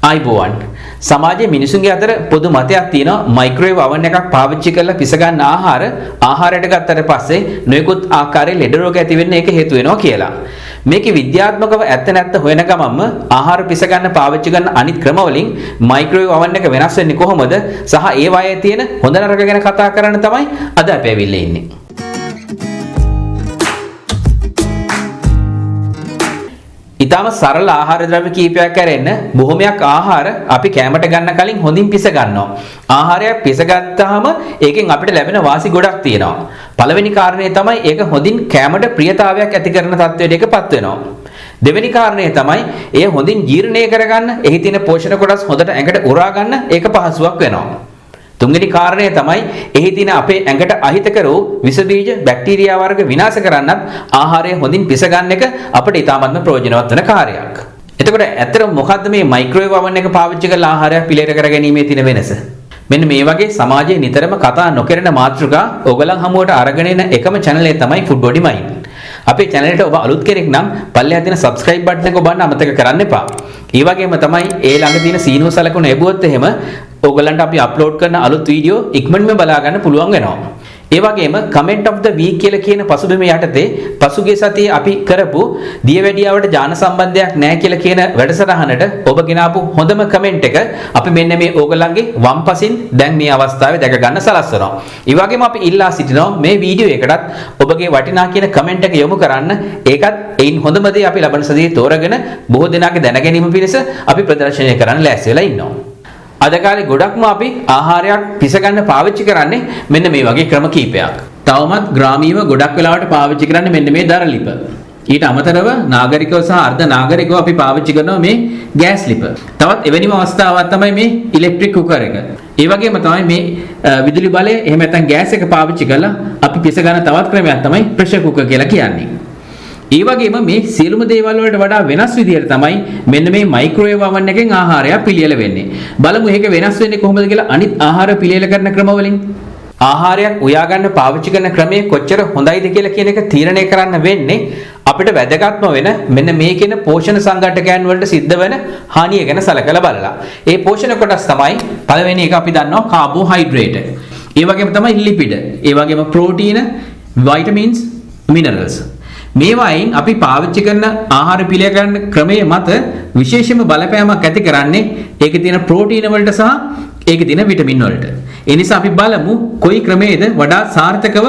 ආයිබෝවන් සමාජයේ මිනිසුන්ගේ අතර පොදු මතයක් තියෙනවා මයික්‍රෝවේව් oven එකක් පාවිච්චි කරලා පිස ගන්න ආහාරයට ගත්තට පස්සේ නොයෙකුත් ආකාරයේ ලෙඩ රෝග ඇති වෙන්න ඒක හේතු වෙනවා කියලා. මේකේ විද්‍යාත්මකව ඇත්ත නැත්ත හොයන ගමන්ම ආහාර පිස ගන්න පාවිච්චි කරන අනිත් ක්‍රම වලින් මයික්‍රෝවේව් oven එක වෙනස් වෙන්නේ කොහොමද සහ ඒ වායේ තියෙන හොඳ නරක ගැන කතා කරන්න තමයි අද අපි ඇවිල්ලා ඉන්නේ. ඊටම සරල ආහාර ද්‍රව්‍ය කීපයක් කරෙන්න බොහොමයක් ආහාර අපි කැමට ගන්න කලින් හොඳින් පිස ගන්නවා. ආහාරයක් පිස ගත්තාම ඒකෙන් අපිට ලැබෙන වාසි ගොඩක් තියෙනවා. පළවෙනි කාරණේ තමයි ඒක හොඳින් කැමට ප්‍රියතාවයක් ඇති කරන තත්ත්වයට ඒකපත් වෙනවා. දෙවෙනි කාරණේ තමයි ඒ හොඳින් ජීර්ණය කරගන්න, එහි තියෙන පෝෂණ කොටස් හොඳට ඇඟට උරා ගන්න ඒක පහසුවක් වෙනවා. තුන්වෙනි කාරණය තමයි එහි තියෙන අපේ ඇඟට අහිතකර වූ විස බීජ බැක්ටීරියා වර්ග විනාශ කරන්නත් ආහාරය හොඳින් පිස ගන්න එක අපිට ඉතාමත්ම ප්‍රයෝජනවත් වෙන කාර්යයක්. එතකොට ඇත්තටම මොකද්ද මේ මයික්‍රෝවේව් oven එක පාවිච්චි කරලා ආහාරයක් පිළියෙල කර ගැනීමේ තියෙන වෙනස? මෙන්න මේ වගේ සමාජයේ නිතරම කතා නොකරන මාතෘකා ඔයගලන් හමුවට අරගෙන එන එකම channel එක තමයි FOODbodyMIND. අපේ channel එකට ඔබ අලුත් කෙනෙක් නම් පල්ලෙහා තියෙන subscribe button එක ඔබන්න අමතක කරන්න එපා. ඒ වගේම තමයි ඒ ළඟ තියෙන සීනුව සලකුණ එබුවොත් එහෙම ඔයගලන්ට අපි අප්ලෝඩ් කරන අලුත් වීඩියෝ ඉක්මනටම බලා ගන්න පුළුවන් වෙනවා. ඒ වගේම comment of the week කියලා කියන පසුබිම යටතේ පසුගිය සතියේ අපි කරපු දියවැඩියාවට ජාන සම්බන්ධයක් නැහැ කියලා කියන වැඩසටහනට ඔබ ගෙනාපු හොඳම comment එක අපි මෙන්න මේ ඕගලන්ගේ වම්පසින් දැන් මේ අවස්ථාවේ දැක ගන්න සලස්වනවා. ඒ වගේම අපි ඉල්ලා සිටිනවා මේ වීඩියෝ එකටත් ඔබගේ වටිනා කියන comment එක යොමු කරන්න. ඒකත් එයින් හොඳම දේ අපි ලබන සතියේ තෝරගෙන බොහෝ දෙනාගේ දැන ගැනීම පිණිස අපි ප්‍රදර්ශනය කරන්න ලෑස්ති වෙලා ඉන්නවා. අද කාලේ ගොඩක්ම අපි ආහාරයක් පිස ගන්න පාවිච්චි කරන්නේ මෙන්න මේ වගේ ක්‍රම කීපයක්. තවමත් ග්‍රාමීයව ගොඩක් වෙලාවට පාවිච්චි කරන්නේ මෙන්න මේ දර ලිප. ඊට අමතරව නාගරිකව සහ අර්ධ නාගරිකව අපි පාවිච්චි කරනවා මේ ගෑස් ලිප. තවත් එවැනිම අවස්ථාවක් තමයි මේ ඉලෙක්ට්‍රික් කුකර් එක. ඒ වගේම තමයි මේ විදුලි බලය එහෙම නැත්නම් ගෑස් එක පාවිච්චි කරලා අපි පිස ගන්න තවත් ක්‍රමයක් තමයි ප්‍රෙෂර් කුකර් කියලා කියන්නේ. ඒ වගේම මේ සියලුම දේවල් වලට වඩා වෙනස් විදියට තමයි මෙන්න මේ මයික්‍රෝවේව් oven එකෙන් ආහාරය පිළියෙල වෙන්නේ. බලමු මේක වෙනස් වෙන්නේ කොහොමද කියලා අනිත් ආහාර පිළියෙල කරන ක්‍රම වලින්. ආහාරයක් උයා ගන්න පාවිච්චි කරන ක්‍රමයේ කොච්චර හොඳයිද කියලා කියන එක තීරණය කරන්න වෙන්නේ අපිට වැදගත්ම වෙන මෙන්න මේ කියන පෝෂණ සංඝටකයන් වලට සිද්ධ වෙන හානිය ගැන සලකලා බලලා. ඒ පෝෂණ කොටස් තමයි පළවෙනි එක අපි දන්නවා කාබෝහයිඩ්‍රේට්. ඒ වගේම තමයි ලිපිඩ. ඒ වගේම ප්‍රෝටීන, වයිටමින්ස්, මිනරල්ස්. මේවායින් අපි පාවිච්චි කරන ආහාර පිළියෙල කරන ක්‍රමයේ මත විශේෂම බලපෑමක් ඇති කරන්නේ ඒකේ තියෙන ප්‍රෝටීන වලට සහ ඒකේ තියෙන විටමින් වලට. ඒ නිසා අපි බලමු කොයි ක්‍රමයේද වඩා සාර්ථකව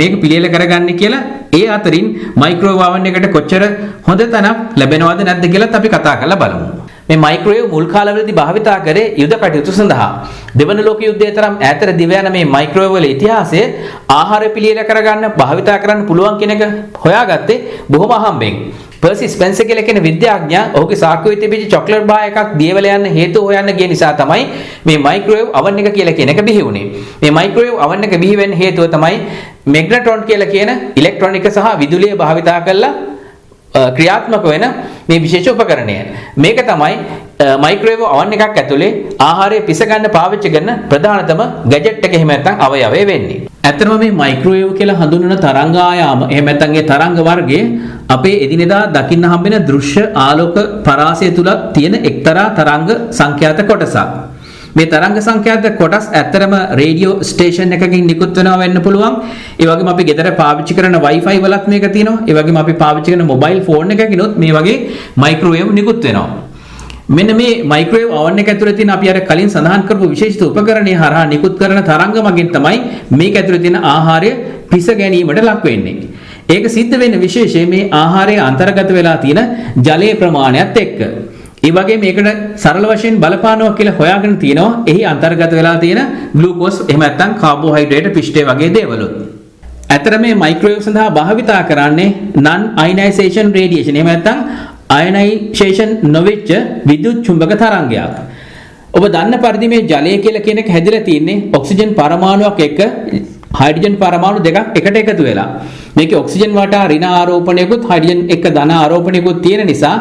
මේක පිළියෙල කරගන්නේ කියලා. ඒ අතරින් මයික්‍රෝවේව් oven එකට කොච්චර හොඳ තැනක් ලැබෙනවද නැද්ද කියලාත් අපි කතා කරලා බලමු. මේ මයික්‍රෝවේව් මුල් කාලවලදී භාවිතා කරේ යුද කටයුතු සඳහා. දෙවන ලෝක යුද්ධයේ තරම් ඈතට දිව යන මේ මයික්‍රෝවේව් වල ඉතිහාසය ආහාර පිළියෙල කරගන්න භාවිතා කරන්න පුළුවන් කෙනෙක් හොයාගත්තේ බොහොම අහම්බෙන්. පර්සි ස්පෙන්සර් කියලා කියන විද්‍යාඥයා ඔහුගේ සාක්කුවේ තිබිච්ච චොක්ලට් බාර් එකක් දියවල යන්න හේතු හොයන්න ගිය නිසා තමයි මේ මයික්‍රෝවේව් oven එක කියලා කියන එක බිහි වුණේ. මේ මයික්‍රෝවේව් oven එක බිහි වෙන්න හේතුව තමයි මැග්නට්‍රෝන් කියලා කියන ඉලෙක්ට්‍රොනික සහ විදුලිය භාවිතා කරලා ක්‍රියාත්මක වෙන මේ විශේෂ උපකරණය. මේක තමයි මයික්‍රෝවේව් oven එකක් ඇතුලේ ආහාරය පිස ගන්න පාවිච්චි කරන ප්‍රධානතම ගැජට් එක එහෙම නැත්නම් අවයවය වෙන්නේ. ඇත්තටම මේ මයික්‍රෝවේව් කියලා හඳුන්වන තරංග ආයාම එහෙම නැත්නම් ඒ තරංග වර්ගයේ අපේ එදිනෙදා දකින්න හම්බෙන දෘශ්‍ය ආලෝක පරාසය තුලත් තියෙන එක්තරා තරංග සංඛ්‍යාත කොටසක්. මේ තරංග සංඛ්‍යාත කොටස් ඇත්තටම රේඩියෝ ස්ටේෂන් එකකින් නිකුත් වෙනවා වෙන්න පුළුවන්. ඒ වගේම අපි ගෙදර පාවිච්චි කරන Wi-Fi වලත් මේක තියෙනවා. ඒ වගේම අපි පාවිච්චි කරන මොබයිල් ෆෝන් එකකිනොත් මේ වගේ මයික්‍රෝවේව් නිකුත් වෙනවා. මෙන්න මේ මයික්‍රෝවේව් oven එක ඇතුලේ තියෙන අපි අර කලින් සඳහන් කරපු විශේෂිත උපකරණය හරහා නිකුත් කරන තරංග මගින් තමයි මේක ඇතුලේ තියෙන ආහාරය පිස ගැනීමට ලක් වෙන්නේ. ඒක සිද්ධ වෙන විශේෂයෙන් මේ ආහාරයේ අන්තර්ගත වෙලා තියෙන ජලයේ ප්‍රමාණයත් එක්ක. ඒ වගේ මේකට සරල වශයෙන් බලපානවා කියලා හොයාගෙන තිනවා. එහි අන්තර්ගත වෙලා තියෙන ග්ලූකෝස් එහෙම නැත්නම් කාබෝහයිඩ්‍රේට් පිෂ්ඨය වගේ දේවලුත්. ඇතර මේ මයික්‍රෝවේව් සඳහා භාවිතා කරන්නේ non ionization radiation එහෙම නැත්නම් අයනයිසේෂන් නොවෙච්ච විද්‍යුත් චුම්බක තරංගයක්. ඔබ දන්න පරිදි මේ ජලය කියලා කියන එක හැදිලා තියෙන්නේ ඔක්සිජන් පරමාණුවක් එක්ක හයිඩ්‍රජන් පරමාණු දෙකක් එකට එකතු වෙලා. මේකේ ඔක්සිජන් වටා ඍණ ආරෝපණයකුත් හයිඩ්‍රජන් එක්ක ධන ආරෝපණයකුත් තියෙන නිසා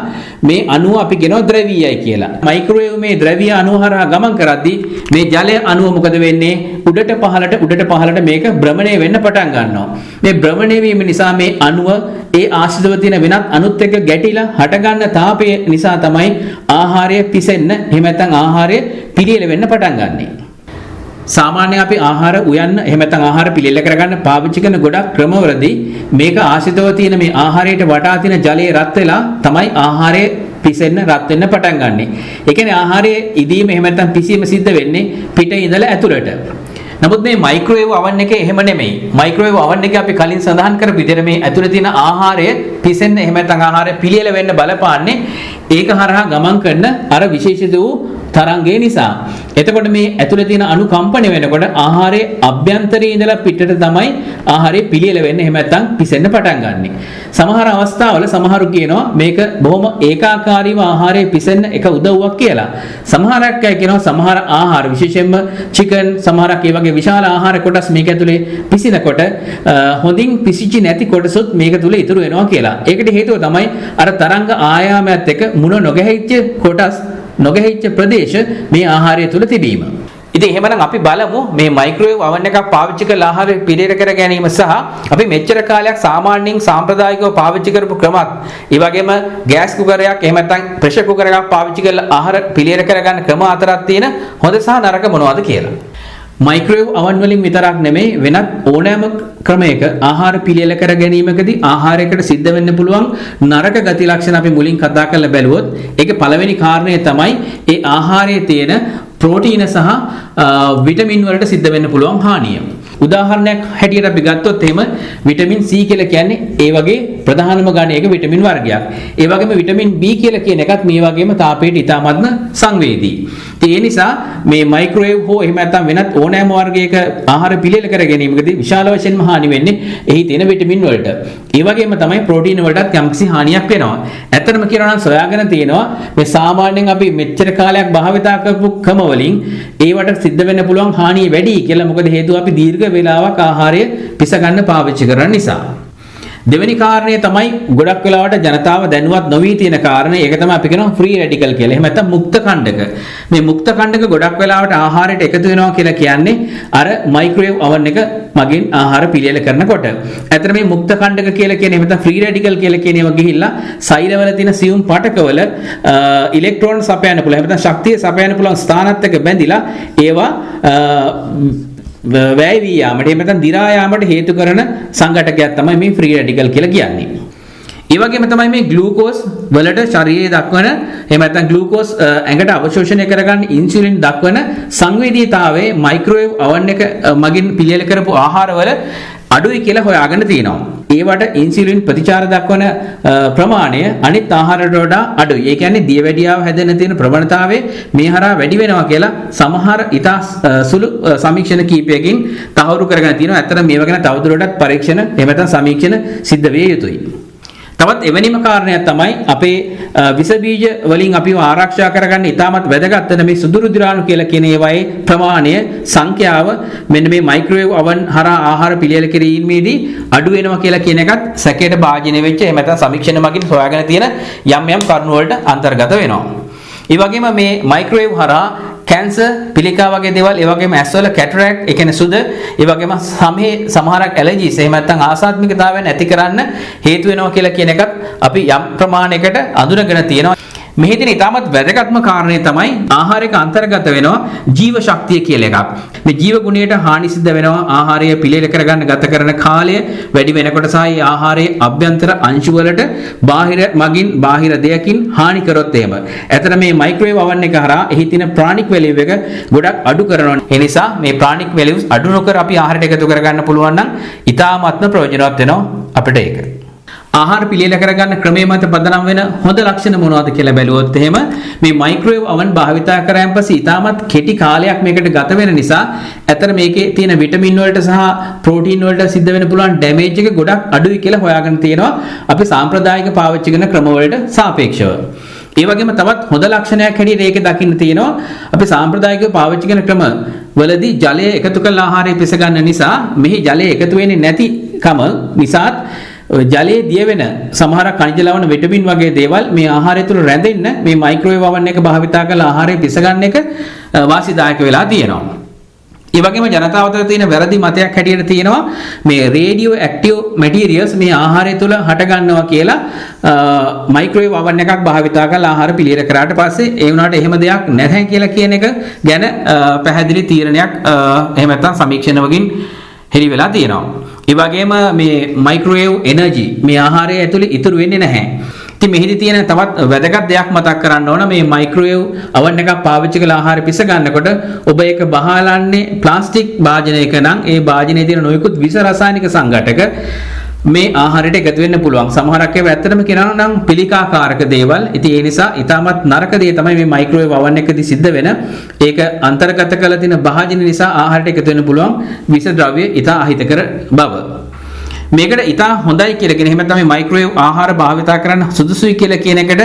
මේ අණුව අපි කියනවා ද්‍රවීයයි කියලා. මයික්‍රෝවේව් මේ ද්‍රවීය අණුව හරහා ගමන් කරද්දී මේ ජලයේ අණුව මොකද වෙන්නේ? උඩට පහළට මේක භ්‍රමණය වෙන්න පටන් ගන්නවා. මේ භ්‍රමණය වීම නිසා මේ අණුව ඒ ආශ්‍රිතව තියෙන වෙනත් අණුත් එක්ක ගැටිලා හටගන්න තාපය නිසා තමයි ආහාරය පිසෙන්න එහෙම නැත්නම් ආහාරය පිළියෙල වෙන්න පටන් ගන්නෙ. සාමාන්‍ය අපි ආහාර උයන්න එහෙම නැත්නම් ආහාර පිළියෙල කරගන්න පාවිච්චි කරන ගොඩක් ක්‍රමවලදී මේක ආශ්‍රිතව තියෙන මේ ආහාරයට වටා තියෙන ජලයේ රත් වෙලා තමයි ආහාරය පිසෙන්න රත් වෙන්න පටන් ගන්නෙ. ඒ කියන්නේ ආහාරයේ ඉදීම එහෙම නැත්නම් පිසීම සිද්ධ වෙන්නේ පිට ඉඳලා ඇතුළට. නමුත් මේ මයික්‍රෝවේව් oven එකේ එහෙම නෙමෙයි. මයික්‍රෝවේව් oven එකේ අපි කලින් සඳහන් කරපු විදිහට මේ ඇතුළේ තියෙන ආහාරය පිසෙන්න එහෙම නැත්නම් ආහාරය පිළියෙල වෙන්න බලපාන්නේ ඒක හරහා ගමන් කරන අර විශේෂිත වූ තරංගය නිසා. එතකොට මේ ඇතුළේ තියෙන අණු කම්පණය වෙනකොට ආහාරයේ අභ්‍යන්තරයේ ඉඳලා පිටට තමයි ආහාරය පිළියෙල වෙන්නේ එහෙම නැත්නම් පිසෙන්න පටන් ගන්නෙ. සමහර අවස්ථාවල සමහරු කියනවා මේක බොහොම ඒකාකාරීව ආහාරය පිසෙන්න එක උදව්වක් කියලා. සමහරක් අය කියනවා සමහර ආහාර විශේෂයෙන්ම චිකන් සමහරක් ඒ වගේ විශාල ආහාර කොටස් මේක ඇතුලේ පිසිනකොට හොඳින් පිසිච්ච නැති කොටසොත් මේක තුල ඉතුරු වෙනවා කියලා. ඒකට හේතුව තමයි අර තරංග ආයාමයත් එක්ක මුණ නොගැහිච්ච කොටස් නොගැහිච්ච ප්‍රදේශ මේ ආහාරය තුල තිබීම. ඉතින් එහෙමනම් අපි බලමු මේ මයික්‍රෝවේව් oven එකක් පාවිච්චි කරලා ආහාරය පිළියෙල කර ගැනීම සහ අපි මෙච්චර කාලයක් සාමාන්‍යයෙන් සාම්ප්‍රදායිකව පාවිච්චි කරපු ක්‍රමත් ඒ වගේම ගෑස් කුකරයක් එහෙම නැත්නම් ප්‍රෙෂර් කුකර් එකක් පාවිච්චි කරලා ආහාර පිළියෙල කරගන්න ක්‍රම අතරක් තියෙන හොඳ සහ නරක මොනවද කියලා. මයික්‍රෝවේව් oven වලින් විතරක් නෙමෙයි වෙනත් ඕනෑම ක්‍රමයක ආහාර පිළියෙල කර ගැනීමකදී ආහාරයකට සිද්ධ වෙන්න පුළුවන් නරක ගති ලක්ෂණ අපි මුලින් කතා කරලා බැලුවොත් ඒකේ පළවෙනි කාරණය තමයි ඒ ආහාරයේ තියෙන ප්‍රෝටීන සහ විටමින් වලට සිද්ධ වෙන්න පුළුවන් හානිය. උදාහරණයක් හැටියට අපි ගත්තොත් එහෙම විටමින් C කියලා කියන්නේ ඒ වගේ ප්‍රධානම ගණයක විටමින් වර්ගයක්. ඒ වගේම විටමින් B කියලා කියන එකත් මේ වගේම තාපයට ඉතාමත්ම සංවේදී. ඒ නිසා මේ මයික්‍රෝවේව් හෝ එහෙම නැත්නම් වෙනත් ඕනෑම වර්ගයක ආහාර පිළියෙල කර ගැනීමකදී විශාල වශයෙන්ම හානි වෙන්නේ එහි තියෙන විටමින් වලට. ඒ වගේම තමයි ප්‍රෝටීන වලටත් යම්කිසි හානියක් වෙනවා. ඇත්තටම කියනවා නම් සොයාගෙන තියෙනවා මේ සාමාන්‍යයෙන් අපි මෙච්චර කාලයක් භාවිතා කරපු ක්‍රම වලින් ඒවට සිද්ධ වෙන්න පුළුවන් හානිය වැඩි කියලා. මොකද හේතුව අපි දීර්ඝ වේලාවක් ආහාරය පිස ගන්න පාවිච්චි කරන නිසා. දෙවෙනි කාරණය තමයි ගොඩක් වෙලාවට ජනතාව දැනුවත් නොවී තියෙන කාරණේ. ඒක තමයි අපි කියනවා ෆ්‍රී රැඩිකල් කියලා. එහෙම නැත්නම් මුක්ත කණ්ඩක. මේ මුක්ත කණ්ඩක ගොඩක් වෙලාවට ආහාරයට එකතු වෙනවා කියලා කියන්නේ අර මයික්‍රෝවේව් oven එක මගින් ආහාර පිළියෙල කරනකොට. ඇත්තට මේ මුක්ත කණ්ඩක කියලා කියන්නේ එහෙම නැත්නම් ෆ්‍රී රැඩිකල් කියලා කියන ඒවා ගිහිල්ලා සෛලවල තියෙන සියුම් පටකවල ඉලෙක්ට්‍රෝන සපයන්න පුළුවන්. එහෙම නැත්නම් ශක්තිය සපයන්න පුළුවන් ස්ථානත් එක්ක බැඳිලා ඒවා වැය වී යාමට එහෙම නැත්නම් දි รา යාමට හේතු කරන සංඝටකයක් තමයි මේ ෆ්‍රී රැඩිකල් කියලා කියන්නේ. ඒ වගේම තමයි මේ ග්ලූකෝස් වලට ශරීරයේ දක්වන එහෙම නැත්නම් ග්ලූකෝස් ඇඟට අවශෝෂණය කරගන්න ඉන්සියුලින් දක්වන සංවේදීතාවයේ මයික්‍රෝවේව් oven එක මගින් පිළියෙල කරපු ආහාරවල අඩුයි කියලා හොයාගෙන තියෙනවා. ඒවට ඉන්සියුලින් ප්‍රතිචාර දක්වන ප්‍රමාණය අනිත් ආහාරවලට වඩා අඩුයි. ඒ කියන්නේ දියවැඩියාව හැදෙන්න තියෙන ප්‍රවණතාවය මේ හරහා වැඩි වෙනවා කියලා සමහර ඉතා සුළු සමීක්ෂණ කීපයකින් තහවුරු කරගෙන තියෙනවා. ඇත්තටම මේවා ගැන තවදුරටත් පරීක්ෂණ එහෙම නැත්නම් සමීක්ෂණ සිද්ධ විය යුතුයි. තවත් එවැනිම කාරණයක් තමයි අපේ විස බීජ වලින් අපිව ආරක්ෂා කරගන්න ඉතාමත් වැදගත් වෙන මේ සුදු රුධිරාණු කියලා කියන ඒවායේ ප්‍රමාණය සංඛ්‍යාව මෙන්න මේ මයික්‍රෝවේව් oven හරහා ආහාර පිළියෙල කිරීමේදී අඩු වෙනවා කියලා කියන එකත් සැකයට භාජනය වෙච්ච එහෙම නැත්නම් සමීක්ෂණ මගින් හොයාගෙන තියෙන යම් කරුණු වලට අන්තර්ගත වෙනවා. ඒ වගේම මේ මයික්‍රෝවේව් හරහා කැන්සර් පිළිකා වගේ දේවල් ඒ වගේම ඇස්වල කැටරැක්ට් ඒ කියන්නේ සුද ඒ වගේම සමහරක් ඇලර්ජිස් එහෙම නැත්නම් ආසාත්මිකතාවයන් ඇති කරන්න හේතු වෙනවා කියලා කියන එකත් අපි යම් ප්‍රමාණයකට අඳුනගෙන තියෙනවා. මෙහි තියෙන ඉතාමත් වැදගත්ම කාරණය තමයි ආහාරයක අන්තර්ගත වෙනවා ජීව ශක්තිය කියලා එකක්. මේ ජීව ගුණයට හානි සිද්ධ වෙනවා ආහාරය පිළියෙල කරගන්න ගත කරන කාලය වැඩි වෙනකොට සහ ආහාරයේ අභ්‍යන්තර අංශු වලට බාහිර දෙයකින් හානි කරොත් එහෙම. ඇතර මේ මයික්‍රෝවේව් oven එක හරහා එහි තියෙන ප්‍රාණික වැලියු එක ගොඩක් අඩු කරනවා. ඒ නිසා මේ ප්‍රාණික වැලියුස් අඩු නොකර අපි ආහාරයට එකතු කරගන්න පුළුවන් නම් ඉතාමත්ම ප්‍රයෝජනවත් වෙනවා අපිට ඒක. ආහාර පිළියෙල කරගන්න ක්‍රමයේ මත පදනම් වෙන හොඳ ලක්ෂණ මොනවද කියලා බැලුවොත් එහෙම මේ මයික්‍රෝවේව් oven භාවිතා කරාන් පස්සේ ඉතාමත් කෙටි කාලයක් මේකට ගත වෙන නිසා ඇතර මේකේ තියෙන විටමින් වලට සහ ප්‍රෝටීන් වලට සිද්ධ වෙන්න පුළුවන් ඩැමේජ් එක ගොඩක් අඩුයි කියලා හොයාගෙන තියෙනවා අපි සාම්ප්‍රදායික පාවිච්චි කරන ක්‍රම වලට සාපේක්ෂව. ඒ වගේම තවත් හොඳ ලක්ෂණයක් හැටියට ඒකේ දකින්න තියෙනවා අපි සාම්ප්‍රදායිකව පාවිච්චි කරන ක්‍රම වලදී ජලය එකතු කරලා ආහාරය පිස ගන්න නිසා මෙහි ජලය එකතු වෙන්නේ නැතිකම නිසාත් ජලයේ දිය වෙන සමහර කනිජ ලවණ විටමින් වගේ දේවල් මේ ආහාරය තුල රැඳෙන්න මේ මයික්‍රෝවේව් oven එක භාවිතා කරලා ආහාරය පිස ගන්න එක වාසිදායක වෙලා තියෙනවා. ඒ වගේම ජනතාව අතර තියෙන වැරදි මතයක් හැටියට තියෙනවා මේ රේඩියෝ ඇක්ටිව් මැටීරියල්ස් මේ ආහාරය තුල හට ගන්නවා කියලා මයික්‍රෝවේව් oven එකක් භාවිතා කරලා ආහාර පිළියෙල කරාට පස්සේ ඒ වුණාට එහෙම දෙයක් නැහැ කියලා කියන එක ගැන පැහැදිලි තීරණයක් එහෙම නැත්නම් සමීක්ෂණ වලින් හෙළි වෙලා තියෙනවා. ඒ වගේම මේ මයික්‍රෝවේව් එනර්ජි මේ ආහාරය ඇතුලේ ඉතුරු වෙන්නේ නැහැ. ඉතින් මෙහිදී තියෙන තවත් වැදගත් දෙයක් මතක් කරන්න ඕන මේ මයික්‍රෝවේව් oven එකක් පාවිච්චි කරලා ආහාර පිස ගන්නකොට ඔබ ඒක බහලන්නේ ප්ලාස්ටික් භාජනයක නම් ඒ භාජනයේ තියෙන නොයෙකුත් විස රසායනික සංඝටක මේ ආහාරයට එකතු වෙන්න පුළුවන්. සමහරක් ඒවා ඇත්තටම කියනවා නම් පිළිකාකාරක දේවල්. ඉතින් ඒ නිසා ඊටමත් නරක දේ තමයි මේ මයික්‍රෝවේව් oven එකදී සිද්ධ වෙන. ඒක අන්තර්ගත කරලා තියෙන භාජන නිසා ආහාරයට එකතු වෙන්න පුළුවන් විස ද්‍රව්‍ය ඊට අහිතකර බව. මේකට ඉතා හොඳයි කියලා කියන එහෙම තමයි මයික්‍රෝවේව් ආහාර භාවිතා කරන්න සුදුසුයි කියලා කියන එකට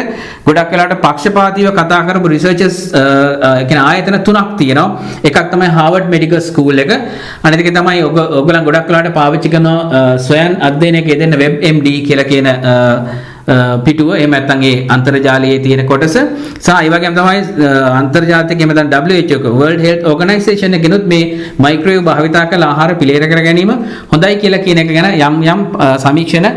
ගොඩක් වෙලාවට පක්ෂපාතීව කතා කරපු රිසර්චර්ස් කියන ආයතන තුනක් තියෙනවා. එකක් තමයි හාවර්ඩ් මෙඩිකල් ස්කූල් එක. අනිත් එක තමයි ඔයගොල්ලන් ගොඩක් වෙලාවට පාවිච්චි කරන ස්වයං අධ්‍යයනයක යෙදෙන WebMD කියලා කියන පිටුව එහෙම නැත්නම් ඒ අන්තර්ජාලයේ තියෙන කොටස සහ ඒ වගේම තමයි අන්තර්ජාතික එහෙම නැත්නම් WHO එක World Health Organization එකනොත් මේ මයික්‍රෝවේව් භාවිතා කළ ආහාර පිළියෙල කර ගැනීම හොඳයි කියලා කියන එක ගැන යම් සමීක්ෂණ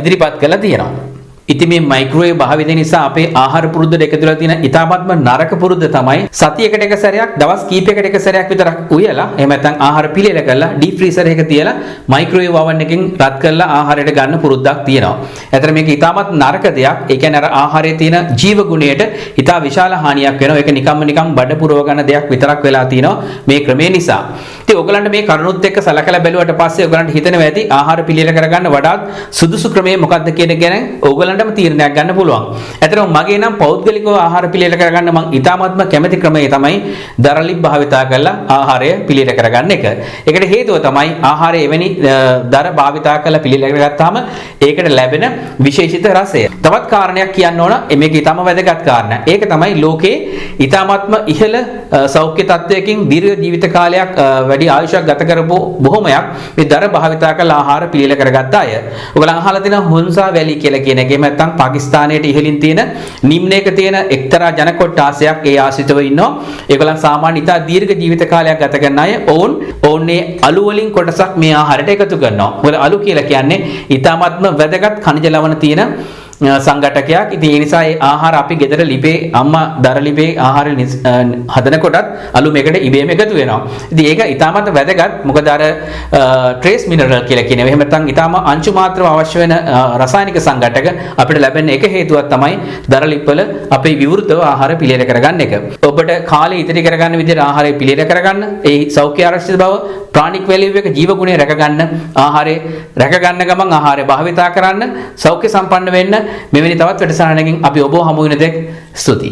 ඉදිරිපත් කළා තියෙනවා. ඉතින් මේ මයික්‍රෝවේව් භාවිතය නිසා අපේ ආහාර පුරුද්දට එකතු වෙලා තියෙන ඉතාමත්ම නරක පුරුද්ද තමයි සතියකට එක සැරයක් දවස් කීපයකට එක සැරයක් විතරක් උයලා එහෙම නැත්නම් ආහාර පිළියෙල කරලා ඩීප් ෆ්‍රීසර් එකක තියලා මයික්‍රෝවේව් oven එකෙන් රත් කරලා ආහාරයට ගන්න පුරුද්දක් තියෙනවා. ඇත්තට මේක ඉතාමත් නරක දෙයක්. ඒ කියන්නේ අර ආහාරයේ තියෙන ජීව ගුණයට ඉතා විශාල හානියක් වෙනවා. ඒක නිකම් බඩ පුරව ගන්න දෙයක් විතරක් වෙලා තියෙනවා මේ ක්‍රමේ නිසා. ඉතින් ඔයගලන්ට මේ කරුණුත් එක්ක සලකලා බැලුවට පස්සේ ඔයගලන්ට හිතෙනවා ඇති ආහාර පිළියෙල කරගන්න වඩාත් සුදුසු ක්‍රමය මොකක්ද කියන ගැන ඔයගලන්ටම තීරණයක් ගන්න පුළුවන්. ඇත්තටම මගේ නම් පෞද්ගලිකව ආහාර පිළියෙල කරගන්න මම ඉතාමත්ම කැමති ක්‍රමය තමයි දරලිප් භාවිතා කරලා ආහාරය පිළියෙල කරගන්න එක. ඒකට හේතුව තමයි ආහාරය එවැනි දර භාවිතා කරලා පිළියෙල කරගත්තාම ඒකට ලැබෙන විශේෂිත රසය. තවත් කාරණයක් කියන්න ඕන මේක ඉතාම වැදගත් කාරණා. ඒක තමයි ලෝකේ ඉතාමත්ම ඉහළ සෞඛ්‍ය තත්ත්වයකින් දීර්ඝ ජීවිත කාලයක් වැඩි ආයුෂයක් ගත කරපු බොහොමයක් මේ දර භාවිතා කරලා ආහාර පිළියෙල කරගත්ත අය. ඔයගොල්ලන් අහලා තියෙන හොන්සා වැලි කියලා කියන එක. එහෙම නැත්නම් පාකිස්තානයේ ඉහළින් තියෙන නිම්නයක තියෙන එක්තරා ජන කොට්ටාසයක් ඒ ආශ්‍රිතව ඉන්නවා. ඒගොල්ලන් සාමාන්‍ය ඉතා දීර්ඝ ජීවිත කාලයක් ගත කරන අය. ඔවුන්නේ අලු වලින් කොටසක් මේ ආහාරයට එකතු කරනවා. මොකද අලු කියලා කියන්නේ ඉතාමත්ම වැදගත් khනිජ ලවණ තියෙන සංඝටකයක්. ඉතින් ඒ නිසා ඒ ආහාර අපි ගෙදර ලිපේ අම්මා දර ලිපේ ආහාර හදනකොටත් අලු මේකට ඉබේම එකතු වෙනවා. ඉතින් ඒක ඉතාමත් වැදගත්. මොකද අර ට්‍රේස් මිනරල් කියලා කියනවා. එහෙම නැත්නම් ඉතාම අංශු මාත්‍රව අවශ්‍ය වෙන රසායනික සංඝටක අපිට ලැබෙන එක හේතුවක් තමයි දර ලිප්වල අපේ විවෘතව ආහාර පිළියෙල කරගන්න එක. ඔබට කාලේ ඉතිරි කරගන්න විදිහට ආහාරය පිළියෙල කරගන්න, ඒ සෞඛ්‍ය ආරක්ෂිත බව, ප්‍රාණික වැලියු එක ජීව ගුණය රැකගන්න, ආහාරය රැකගන්න ගමන් ආහාරය භාවිතා කරන්න, සෞඛ්‍ය සම්පන්න වෙන්න. මෙවැනි තවත් වැඩසටහනකින් අපි ඔබව හමු වෙන තෙක් ස්තුතියි.